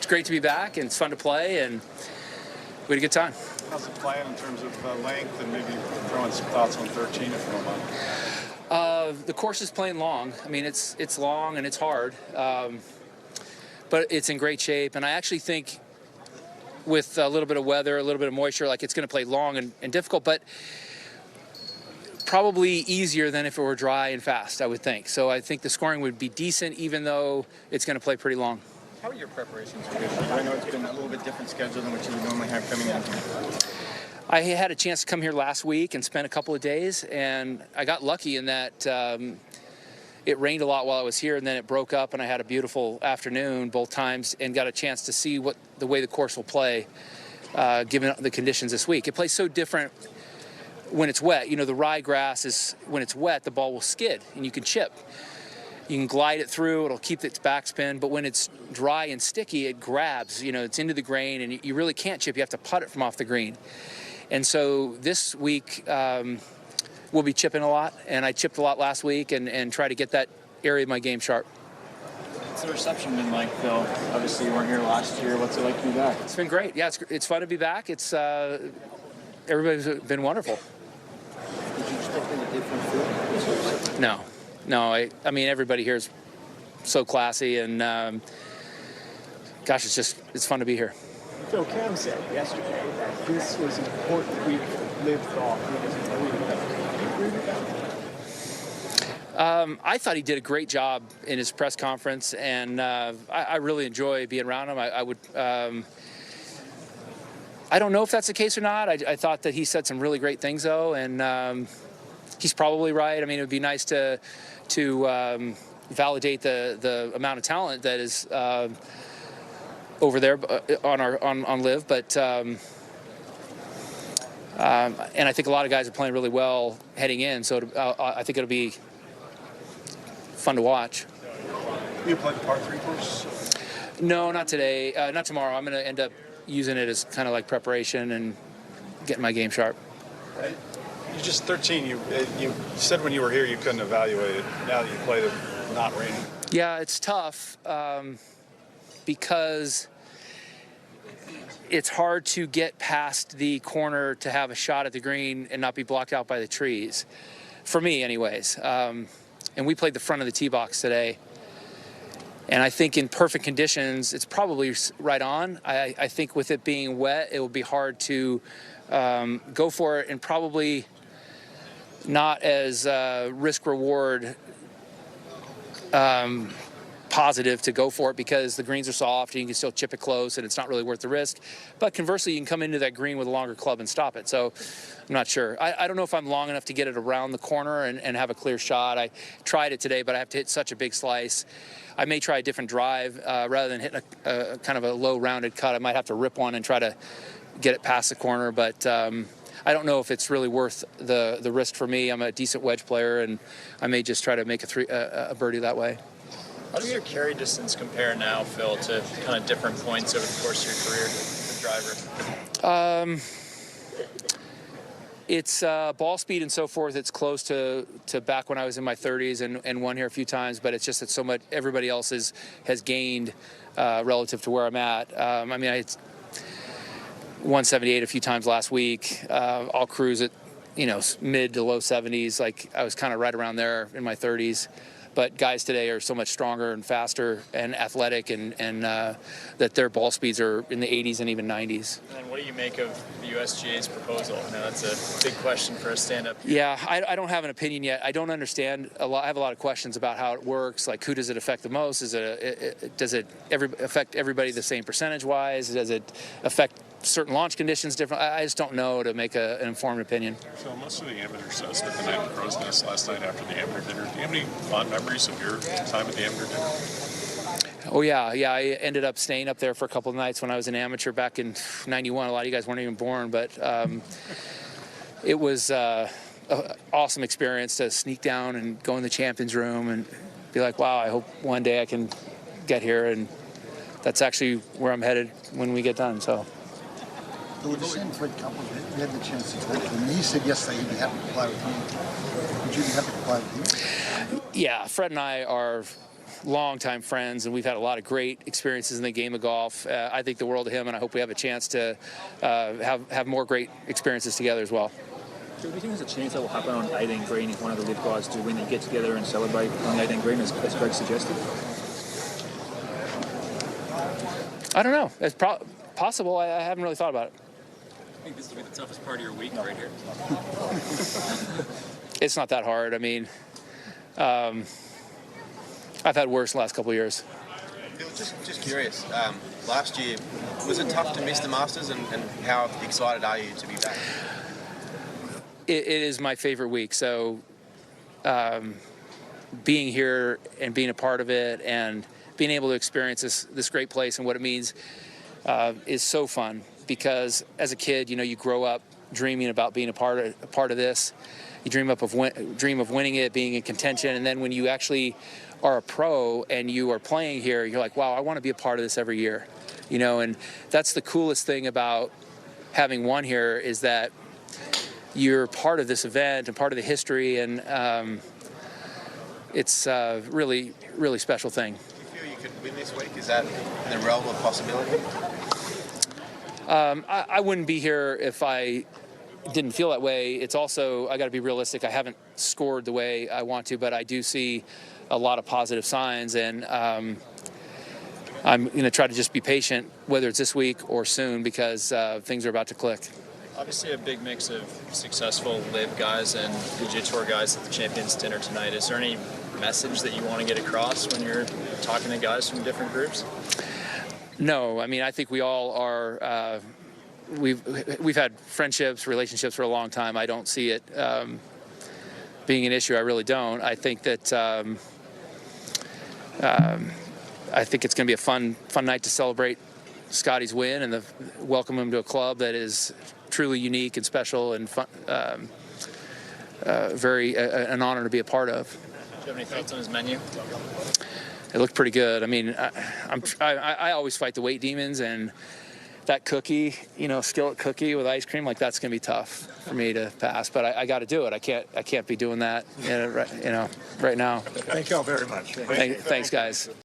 great to be back, and it's fun to play, and we had a good time. How's the plan in terms of length, and maybe throwing some thoughts on 13 if you don't mind? The course is playing long. I mean, it's long and it's hard, but it's in great shape. And I actually think with a little bit of weather, a little bit of moisture, like it's going to play long and difficult, but probably easier than if it were dry and fast, I would think. So I think the scoring would be decent, even though it's going to play pretty long. How are your preparations for this? I know it's been a little bit different schedule than what you would normally have coming in here. I had a chance to come here last week and spend a couple of days, and I got lucky in that it rained a lot while I was here, and then it broke up, and I had a beautiful afternoon both times and got a chance to see the way the course will play given the conditions this week. It plays so different when it's wet. You know, the ryegrass is, when it's wet, the ball will skid, and you can chip. You can glide it through, it'll keep its backspin, but when it's dry and sticky, it grabs, you know, it's into the grain, and you really can't chip. You have to putt it from off the green. And so this week, we'll be chipping a lot, and I chipped a lot last week and try to get that area of my game sharp. What's the reception been like, Phil? Obviously, you weren't here last year. What's it like to be back? It's been great. Yeah, it's fun to be back. It's everybody's been wonderful. Did you expect a different feel? No. I mean, everybody here is so classy, and gosh, it's fun to be here. Phil, Cam said yesterday that this was an important week for Live Golf. I thought he did a great job in his press conference, and I really enjoy being around him. I would. I don't know if that's the case or not. I thought that he said some really great things, though, and he's probably right. I mean, it would be nice to validate the amount of talent that is over there on Live, but and I think a lot of guys are playing really well heading in, so I think it'll be fun to watch. You play the par 3 course? No, not today. Not tomorrow. I'm going to end up using it as kind of like preparation and getting my game sharp. You're just 13. You said when you were here you couldn't evaluate it. Now that you played it not raining. Yeah, it's tough because it's hard to get past the corner to have a shot at the green and not be blocked out by the trees. For me, anyways. And we played the front of the tee box today. And I think in perfect conditions, it's probably right on. I think with it being wet, it will be hard to go for it, and probably not as risk-reward positive to go for it, because the greens are soft and you can still chip it close and it's not really worth the risk. But conversely, you can come into that green with a longer club and stop it. So I'm not sure. I don't know if I'm long enough to get it around the corner and have a clear shot. I tried it today, but I have to hit such a big slice. I may try a different drive rather than hitting a kind of a low rounded cut. I might have to rip one and try to get it past the corner, but I don't know if it's really worth the risk for me. I'm a decent wedge player, and I may just try to make a birdie that way. How does your carry distance compare now, Phil, to kind of different points over the course of your career as a driver? It's ball speed and so forth. It's close to back when I was in my 30s and won here a few times, but it's just that so much everybody else has gained relative to where I'm at. I mean, I 178 a few times last week. I'll cruise at, mid to low 70s. Like I was kind of right around there in my 30s. But guys today are so much stronger and faster and athletic, and that their ball speeds are in the 80s and even 90s. And what do you make of the USGA's proposal? Now, that's a big question for a stand-up. Yeah, I don't have an opinion yet. I don't understand a lot. I have a lot of questions about how it works. Like, who does it affect the most? Does it affect everybody the same percentage-wise? Does it affect certain launch conditions different? I just don't know to make an informed opinion. So most of the amateurs spent the night at the Crow's Nest last night after the amateur dinner. Do you have any fond memories of your time at the amateur dinner? Oh, yeah. I ended up staying up there for a couple of nights when I was an amateur back in '91. A lot of you guys weren't even born, but it was an awesome experience to sneak down and go in the champions room and be like, wow, I hope one day I can get here. And that's actually where I'm headed when we get done. So. The same Fred Couples, you had the chance to talk to him. He said yesterday he'd be happy to comply with you. Would you be happy to comply with him? Yeah, Fred and I are longtime friends, and we've had a lot of great experiences in the game of golf. I think the world of him, and I hope we have a chance to have more great experiences together as well. Do you think there's a chance that will happen on 18 green if one of the live guys do win and get together and celebrate on the 18 green, as Greg suggested? I don't know. It's possible. I haven't really thought about it. I think this will be the toughest part of your week right here. It's not that hard. I mean, I've had worse the last couple of years. Just curious, last year, was it tough to miss the Masters, and how excited are you to be back? It is my favorite week. So being here and being a part of it and being able to experience this great place and what it means is so fun, because as a kid, you grow up dreaming about being a part of this. You dream of winning it, being in contention, and then when you actually are a pro and you are playing here, you're like, wow, I want to be a part of this every year. And that's the coolest thing about having won here, is that you're part of this event and part of the history, and it's a really, really special thing. Do you feel you could win this week? Is that in the realm of possibility? I wouldn't be here if I didn't feel that way. It's also, I got to be realistic. I haven't scored the way I want to, but I do see a lot of positive signs, and I'm going to try to just be patient, whether it's this week or soon, because things are about to click. Obviously a big mix of successful live guys and PGA Tour guys at the Champions Dinner tonight. Is there any message that you want to get across when you're talking to guys from different groups? No, I mean, I think we all are. We've had friendships, relationships for a long time. I don't see it being an issue. I really don't. I think that I think it's going to be a fun night to celebrate Scotty's win and welcome him to a club that is truly unique and special and fun, an honor to be a part of. Do you have any thoughts on his menu? It looked pretty good. I mean, I always fight the weight demons, and that cookie, skillet cookie with ice cream, like, that's gonna be tough for me to pass. But I got to do it. I can't be doing that, right now. Thank you all very much. Thanks, guys.